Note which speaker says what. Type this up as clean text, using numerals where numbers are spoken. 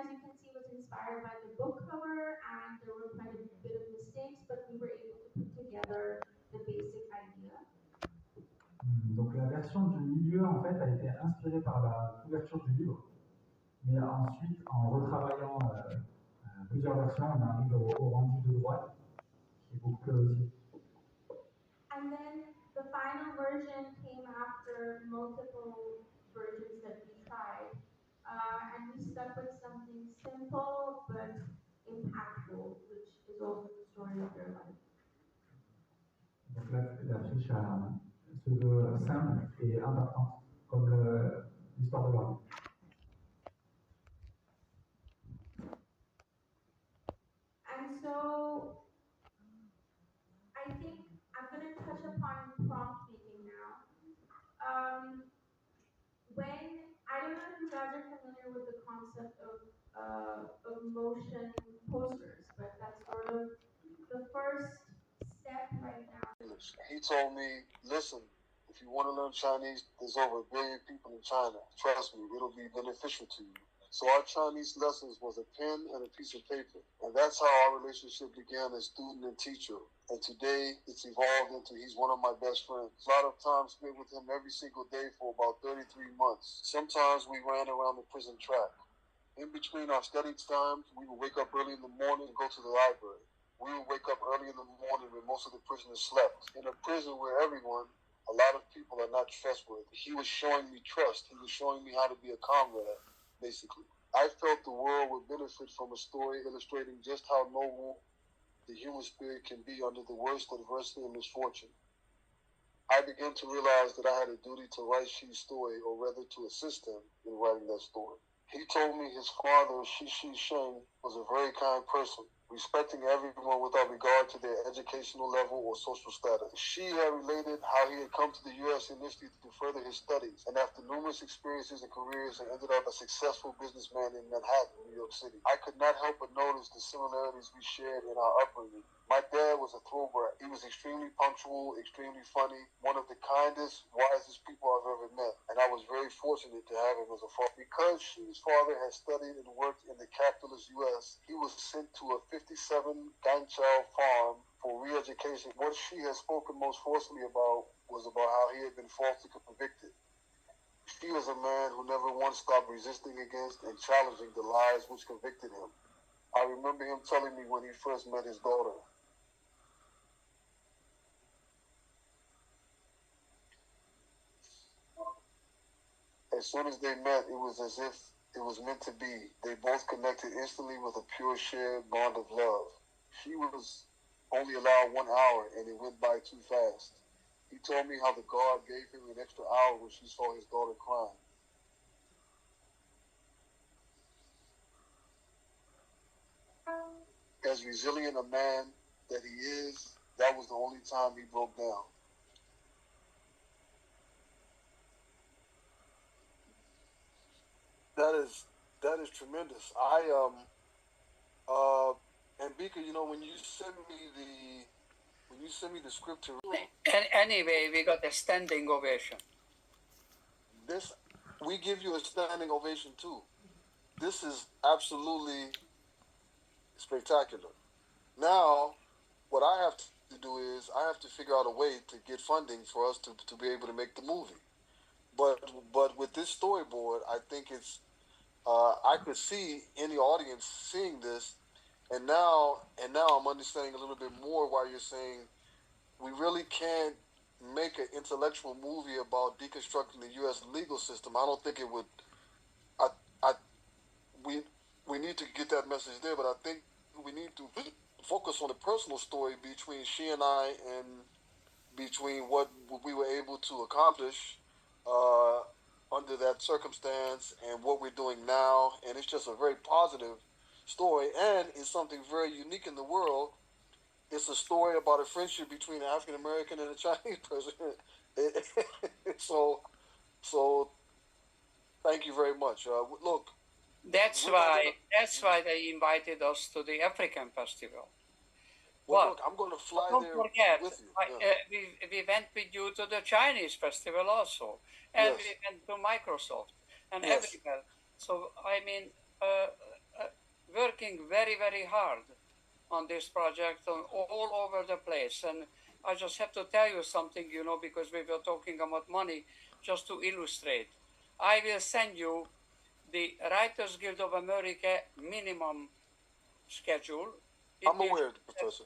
Speaker 1: as you can see, was inspired by the book cover, and there were quite a bit of mistakes, but we were able to put together the basic idea.
Speaker 2: Donc la version du milieu, en fait, a été inspirée par la couverture du livre. Mais ensuite, en retravaillant plusieurs versions, on arrive au rendu de droite, qui est beaucoup plus réussi.
Speaker 1: And then the final version came after multiple versions that we tried. And we stuck with something simple but impactful, which is also the story of their life.
Speaker 2: Donc la fiche se veut simple et importante, comme l'histoire de leur vie.
Speaker 1: And so I think I'm going to touch upon prompt making now. I don't know if you guys are familiar with the concept of motion posters, but that's sort of the first step right now.
Speaker 3: He told me, listen, if you want to learn Chinese, there's over 1 billion people in China. Trust me, it'll be beneficial to you. So our Chinese lessons was a pen and a piece of paper. And that's how our relationship began as student and teacher. And today, it's evolved into he's one of my best friends. A lot of time spent with him every single day for about 33 months. Sometimes we ran around the prison track. In between our study times, we would wake up early in the morning and go to the library. We would wake up early in the morning when most of the prisoners slept. In a prison where a lot of people are not trustworthy. He was showing me trust. He was showing me how to be a comrade, basically. I felt the world would benefit from a story illustrating just how noble the human spirit can be under the worst adversity and misfortune. I began to realize that I had a duty to write Shi's story, or rather to assist him in writing that story. He told me his father, Shi Sheng, was a very kind person, respecting everyone without regard to their educational level or social status. She had related how he had come to the U.S. initially to further his studies, and after numerous experiences and careers, had ended up a successful businessman in Manhattan, New York City. I could not help but notice the similarities we shared in our upbringing. My dad was a throwback. He was extremely punctual, extremely funny, one of the kindest, wisest people I've ever met, and I was very fortunate to have him as a father. Because Shi's father had studied and worked in the capitalist U.S., he was sent to a 57 Ganchow farm for re-education. What she had spoken most forcefully about was about how he had been falsely convicted. She was a man who never once stopped resisting against and challenging the lies which convicted him. I remember him telling me when he first met his daughter. As soon as they met, it was as if it was meant to be. They both connected instantly with a pure shared bond of love. She was only allowed 1 hour, and it went by too fast. He told me how the guard gave him an extra hour when she saw his daughter crying. As resilient a man that he is, that was the only time he broke down. That is tremendous. And Bika, when you send me the script to
Speaker 4: anyway, we got a standing ovation.
Speaker 3: We give you a standing ovation too. This is absolutely spectacular. Now, what I have to do is I have to figure out a way to get funding for us to be able to make the movie. But with this storyboard, I think it's I could see in the audience seeing this, and now I'm understanding a little bit more why you're saying we really can't make an intellectual movie about deconstructing the U.S. legal system. I don't think it would. We need to get that message there, but I think we need to focus on the personal story between she and I, and between what we were able to accomplish under that circumstance and what we're doing now. And it's just a very positive story, and it's something very unique in the world. It's a story about a friendship between an African American and a Chinese person. So thank you very much. Look,
Speaker 4: that's why they invited us to the African festival.
Speaker 3: Well, look, I'm going to fly there with you.
Speaker 4: We went with you to the Chinese festival also, and we went to Microsoft and everywhere. So I mean, working very, very hard on this project all over the place. And I just have to tell you something, because we were talking about money, just to illustrate. I will send you the Writers Guild of America minimum schedule.
Speaker 3: I'm aware, Professor.